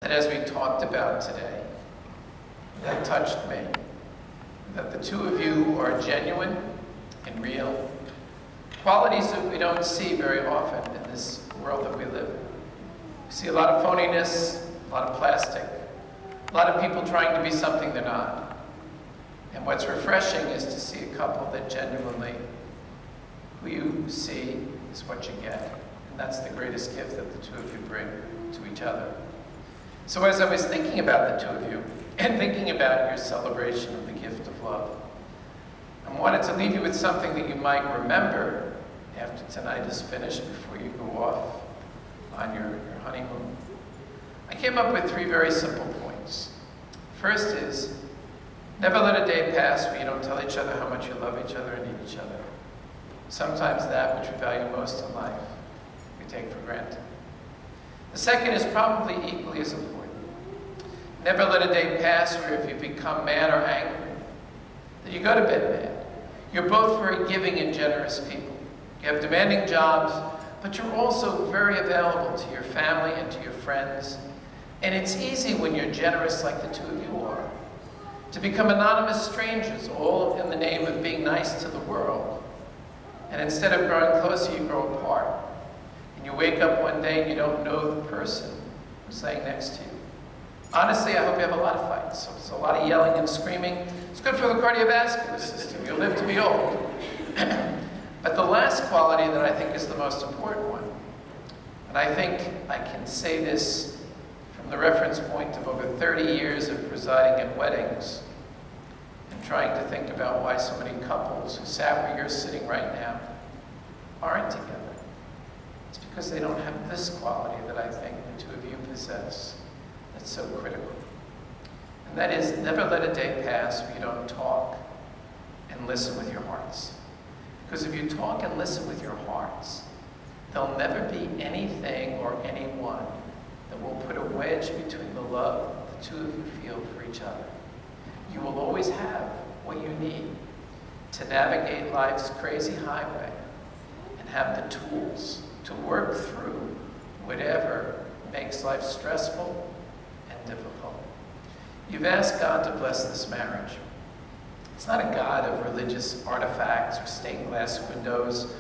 And as we talked about today, that touched me, that the two of you are genuine and real, qualities that we don't see very often in this world that we live in. We see a lot of phoniness, a lot of plastic, a lot of people trying to be something they're not. And what's refreshing is to see a couple that genuinely, who you see is what you get. And that's the greatest gift that the two of you bring to each other. So as I was thinking about the two of you, and thinking about your celebration of the gift of love, I wanted to leave you with something that you might remember after tonight is finished, before you go off on your honeymoon. I came up with 3 very simple points. First is, never let a day pass where you don't tell each other how much you love each other and need each other. Sometimes that which we value most in life, we take for granted. The second is probably equally as important. Never let a day pass where if you become mad or angry, that you go to bed mad. You're both very giving and generous people. You have demanding jobs, but you're also very available to your family and to your friends. And it's easy when you're generous like the two of you are, to become anonymous strangers, all in the name of being nice to the world. And instead of growing closer, you grow apart. And you wake up one day and you don't know the person who's laying next to you. Honestly, I hope you have a lot of fights. So it's a lot of yelling and screaming. It's good for the cardiovascular system. You'll live to be old. But the last quality that I think is the most important one, and I think I can say this from the reference point of over 30 years of presiding at weddings and trying to think about why so many couples who sat where you're sitting right now aren't together. It's because they don't have this quality that I think the two of you possess that's so critical. And that is, never let a day pass where you don't talk and listen with your hearts. Because if you talk and listen with your hearts, there'll never be anything or anyone that will put a wedge between the love the two of you feel for each other. You will always have what you need to navigate life's crazy highway and have the tools to work through whatever makes life stressful and difficult. You've asked God to bless this marriage. It's not a God of religious artifacts or stained glass windows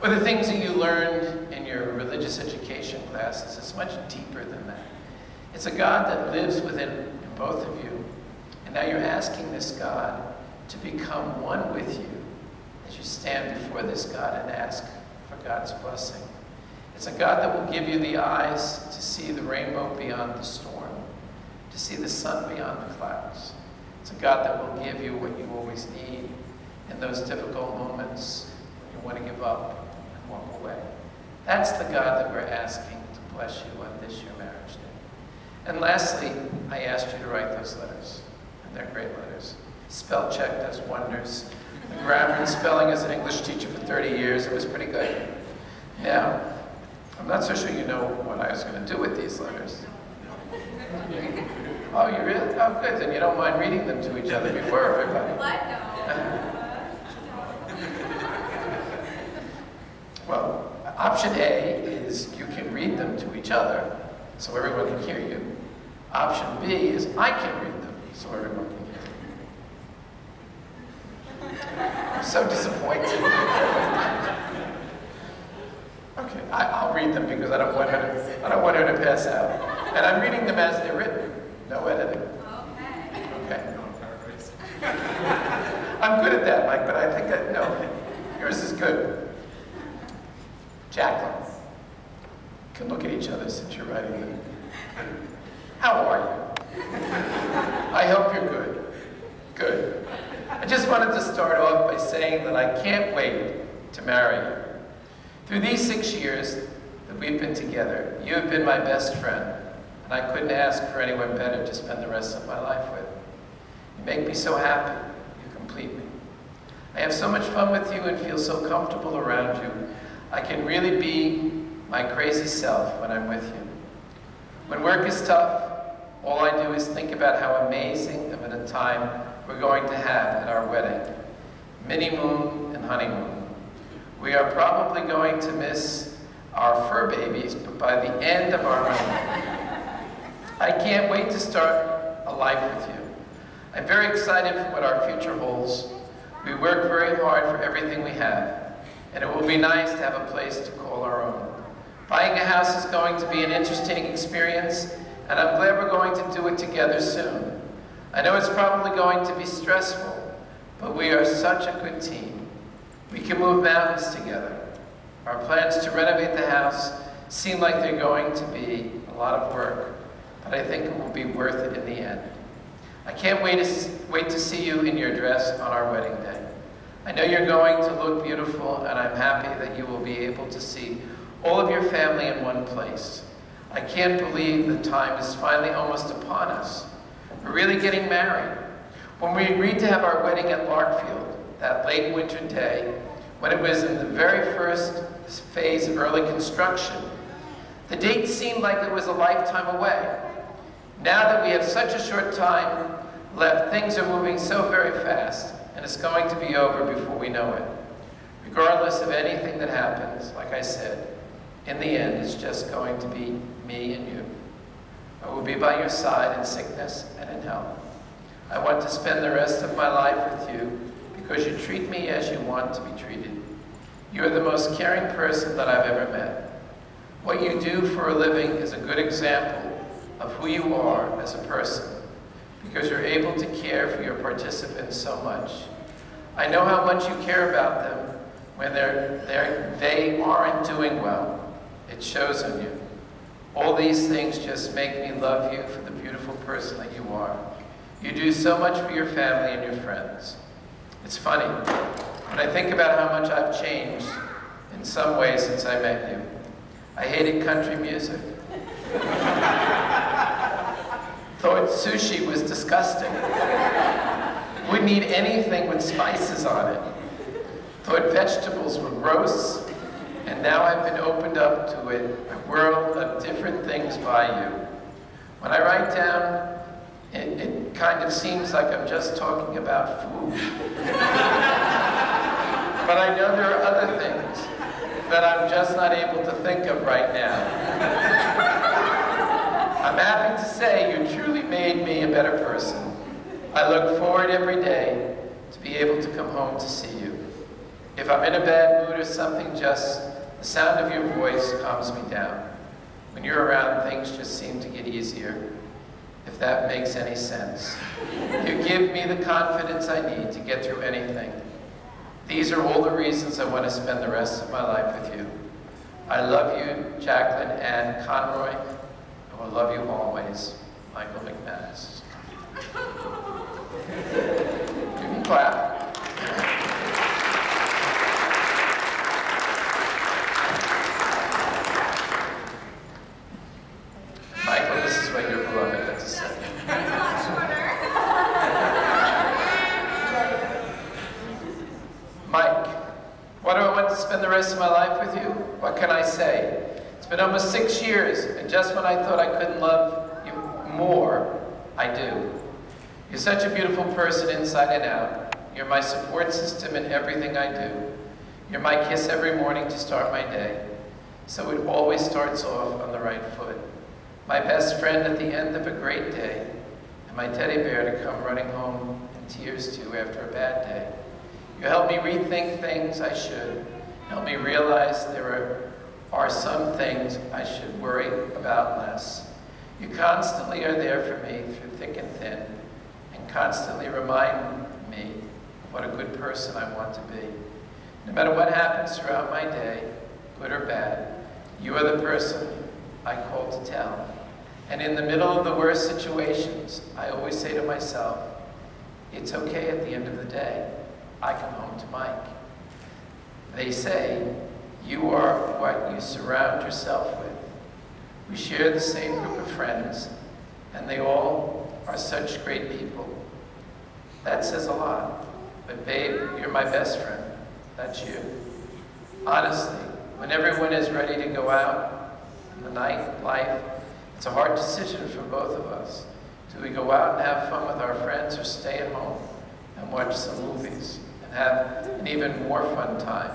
or the things that you learned in your religious education classes. It's much deeper than that. It's a God that lives within both of you. And now you're asking this God to become one with you as you stand before this God and ask for God's blessing. It's a God that will give you the eyes to see the rainbow beyond the storm, to see the sun beyond the clouds. It's a God that will give you what you always need in those difficult moments when you want to give up and walk away. That's the God that we're asking to bless you on this your marriage day. And lastly, I asked you to write those letters. And they're great letters. Spell check does wonders. The grammar and spelling as an English teacher for 30 years, it was pretty good. Now, I'm not so sure you know what I was going to do with these letters. Oh, you really? Oh, good. Then you don't mind reading them to each other before everybody. What? No. Well, option A is you can read them to each other so everyone can hear you. Option B is I can read them so everyone can hear you. I'm so disappointed. Okay, I'll read them because I don't want her to pass out. And I'm reading them as they're written. No editing. Okay. I'm good at that, Mike, but I think that, no, yours is good. Jacqueline. You can look at each other since you're writing them. How are you? I hope you're good. Good. I just wanted to start off by saying that I can't wait to marry you. Through these 6 years that we've been together, you have been my best friend. And I couldn't ask for anyone better to spend the rest of my life with. You make me so happy. You complete me. I have so much fun with you and feel so comfortable around you. I can really be my crazy self when I'm with you. When work is tough, all I do is think about how amazing of a time we're going to have at our wedding. Mini-moon and honeymoon. We are probably going to miss our fur babies, but by the end of our honeymoon, I can't wait to start a life with you. I'm very excited for what our future holds. We work very hard for everything we have, and it will be nice to have a place to call our own. Buying a house is going to be an interesting experience, and I'm glad we're going to do it together soon. I know it's probably going to be stressful, but we are such a good team. We can move mountains together. Our plans to renovate the house seem like they're going to be a lot of work, but I think it will be worth it in the end. I can't wait to see you in your dress on our wedding day. I know you're going to look beautiful, and I'm happy that you will be able to see all of your family in one place. I can't believe the time is finally almost upon us. We're really getting married. When we agreed to have our wedding at Larkfield, that late winter day, when it was in the very first phase of early construction, the date seemed like it was a lifetime away. Now that we have such a short time left, things are moving so very fast, and it's going to be over before we know it. Regardless of anything that happens, like I said, in the end, it's just going to be me and you. I will be by your side in sickness and in health. I want to spend the rest of my life with you because you treat me as you want to be treated. You are the most caring person that I've ever met. What you do for a living is a good example of who you are as a person, because you're able to care for your participants so much. I know how much you care about them when they aren't doing well. It shows in you. All these things just make me love you for the beautiful person that you are. You do so much for your family and your friends. It's funny, when I think about how much I've changed in some ways since I met you. I hated country music. Thought sushi was disgusting. Wouldn't eat anything with spices on it. Thought vegetables were gross. And now I've been opened up to it, a world of different things by you. When I write down, it kind of seems like I'm just talking about food. But I know there are other things that I'm just not able to think of right now. I'm happy to say you truly made me a better person. I look forward every day to be able to come home to see you. If I'm in a bad mood or something, just the sound of your voice calms me down. When you're around, things just seem to get easier, if that makes any sense. You give me the confidence I need to get through anything. These are all the reasons I want to spend the rest of my life with you. I love you, Jacqueline Ann Conroy. I will love you always, Michael McManus. You can clap. Michael, this is what your beloved had to say. That's a lot shorter. Mike, why do I want to spend the rest of my life with you? What can I say? It's been almost 6 years, and just when I thought I couldn't love you more, I do. You're such a beautiful person inside and out. You're my support system in everything I do. You're my kiss every morning to start my day. So it always starts off on the right foot. My best friend at the end of a great day, and my teddy bear to come running home in tears to after a bad day. You help me rethink things I should. Help me realize there are some things I should worry about less. You constantly are there for me through thick and thin, and constantly remind me of what a good person I want to be. No matter what happens throughout my day, good or bad, you are the person I call to tell. And in the middle of the worst situations, I always say to myself, it's okay at the end of the day. I come home to Mike. They say, you are what you surround yourself with. We share the same group of friends, and they all are such great people. That says a lot. But babe, you're my best friend. That's you. Honestly, when everyone is ready to go out in the night life, it's a hard decision for both of us. Do we go out and have fun with our friends, or stay at home and watch some movies and have an even more fun time?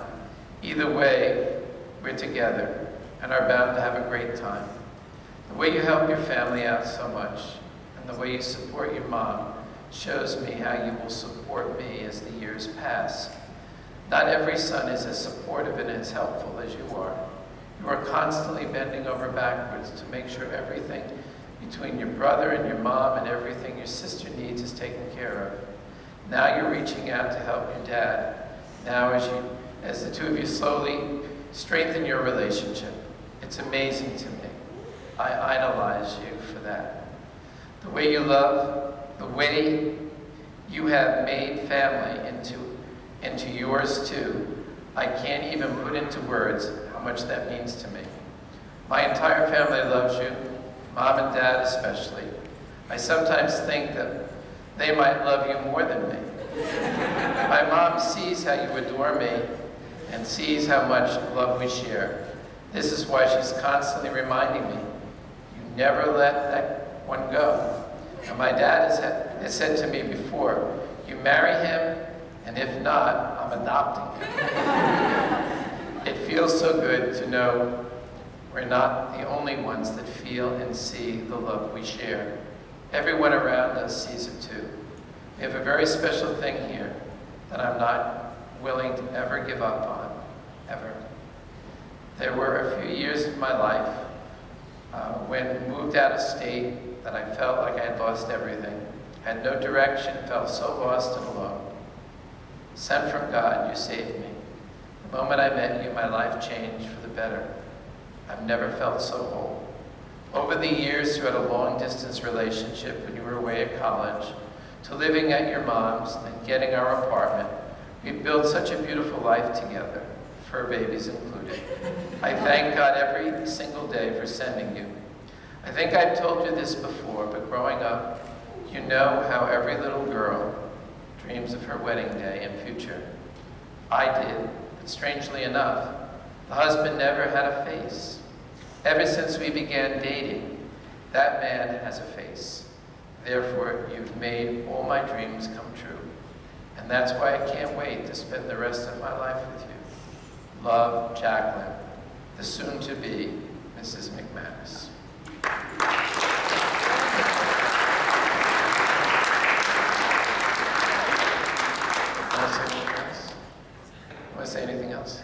Either way, we're together and are bound to have a great time. The way you help your family out so much, and the way you support your mom, shows me how you will support me as the years pass. Not every son is as supportive and as helpful as you are. You are constantly bending over backwards to make sure everything between your brother and your mom and everything your sister needs is taken care of. Now you're reaching out to help your dad. Now as the two of you slowly strengthen your relationship. It's amazing to me. I idolize you for that. The way you love, the way you have made family into yours too. I can't even put into words how much that means to me. My entire family loves you, Mom and Dad especially. I sometimes think that they might love you more than me. My mom sees how you adore me and sees how much love we share. This is why she's constantly reminding me, you never let that one go. And my dad has said to me before, you marry him, and if not, I'm adopting him. It feels so good to know we're not the only ones that feel and see the love we share. Everyone around us sees it too. We have a very special thing here that I'm not willing to ever give up on, ever. There were a few years of my life when I moved out of state that I felt like I had lost everything, had no direction, felt so lost and alone. Sent from God, you saved me. The moment I met you, my life changed for the better. I've never felt so whole. Over the years, throughout a long-distance relationship when you were away at college, to living at your mom's and getting our apartment, we built such a beautiful life together, fur babies included. I thank God every single day for sending you. I think I've told you this before, but growing up, you know how every little girl dreams of her wedding day and future. I did, but strangely enough, the husband never had a face. Ever since we began dating, that man has a face. Therefore, you've made all my dreams come true. And that's why I can't wait to spend the rest of my life with you. Love, Jacqueline, the soon-to-be Mrs. McManus. Want to say anything else?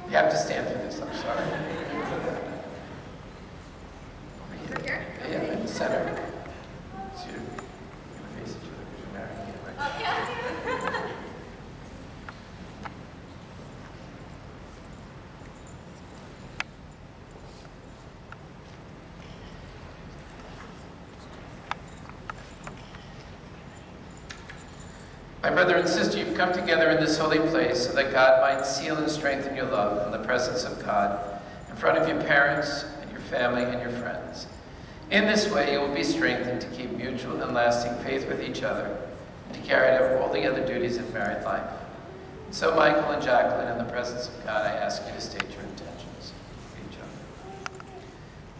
You have to stand for this, I'm sorry. Over here? Yeah, in the center. It's you. You face each other because you're married anyway. Oh, yeah. My brother and sister, you've come together in this holy place so that God might seal and strengthen your love in the presence of God in front of your parents and your family and your friends. In this way, you will be strengthened to keep mutual and lasting faith with each other and to carry out all the other duties of married life. So, Michael and Jacqueline, in the presence of God, I ask you to state your intentions for each other.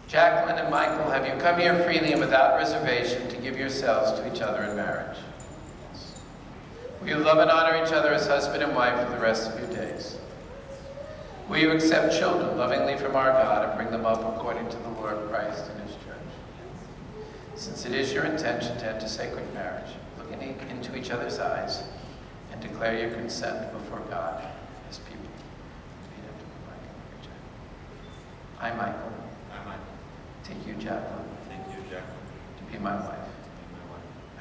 Jacqueline and Michael, have you come here freely and without reservation to give yourselves to each other in marriage? Will you love and honor each other as husband and wife for the rest of your days? Will you accept children lovingly from our God and bring them up according to the Lord Christ and his church? Since it is your intention to enter sacred marriage, look into each other's eyes and declare your consent before God as people. I, Michael, take you, Jacqueline, to be my wife.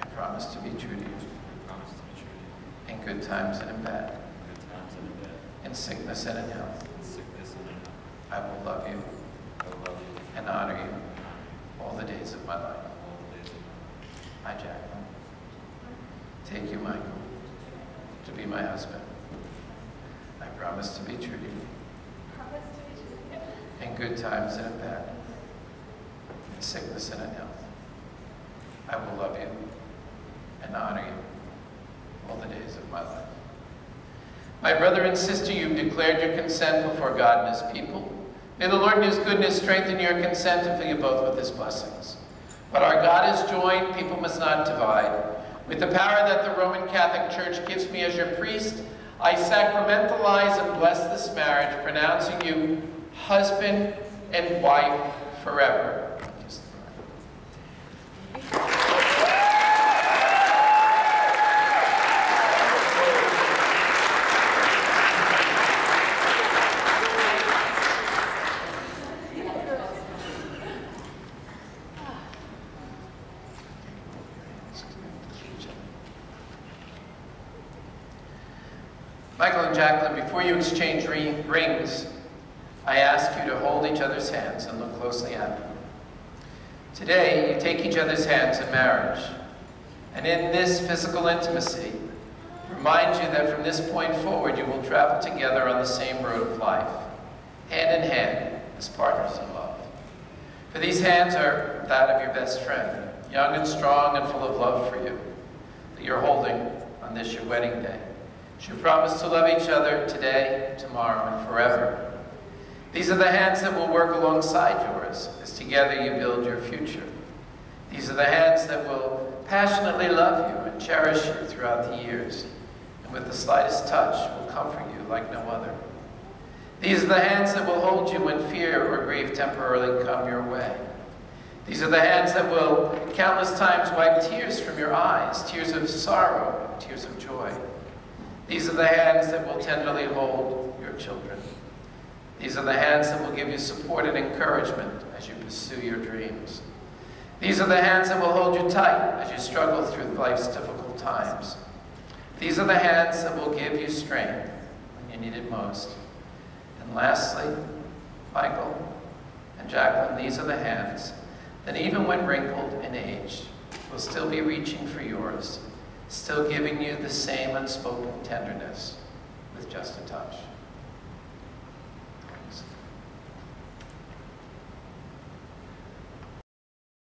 I promise to be true to you. In good times and in bad. In sickness and in health. I will love you and honor you all the days of my life. I, Jacqueline, take you, Michael, to be my husband. I promise to be true to you. In good times and in bad. In sickness and in health. I will love you and honor you all the days of my life. My brother and sister, you've declared your consent before God and his people. May the Lord in his goodness strengthen your consent and fill you both with his blessings. But our God is joined, people must not divide. With the power that the Roman Catholic Church gives me as your priest, I sacramentalize and bless this marriage, pronouncing you husband and wife forever. Michael and Jacqueline, before you exchange rings, I ask you to hold each other's hands and look closely at them. Today, you take each other's hands in marriage, and in this physical intimacy, remind you that from this point forward, you will travel together on the same road of life, hand in hand, as partners in love. For these hands are that of your best friend, young and strong and full of love for you, that you're holding on this your wedding day. You promise to love each other today, tomorrow, and forever. These are the hands that will work alongside yours as together you build your future. These are the hands that will passionately love you and cherish you throughout the years, and with the slightest touch will comfort you like no other. These are the hands that will hold you when fear or grief temporarily come your way. These are the hands that will countless times wipe tears from your eyes, tears of sorrow, tears of joy. These are the hands that will tenderly hold your children. These are the hands that will give you support and encouragement as you pursue your dreams. These are the hands that will hold you tight as you struggle through life's difficult times. These are the hands that will give you strength when you need it most. And lastly, Michael and Jacqueline, these are the hands that even when wrinkled and aged, will still be reaching for yours, still giving you the same unspoken tenderness with just a touch.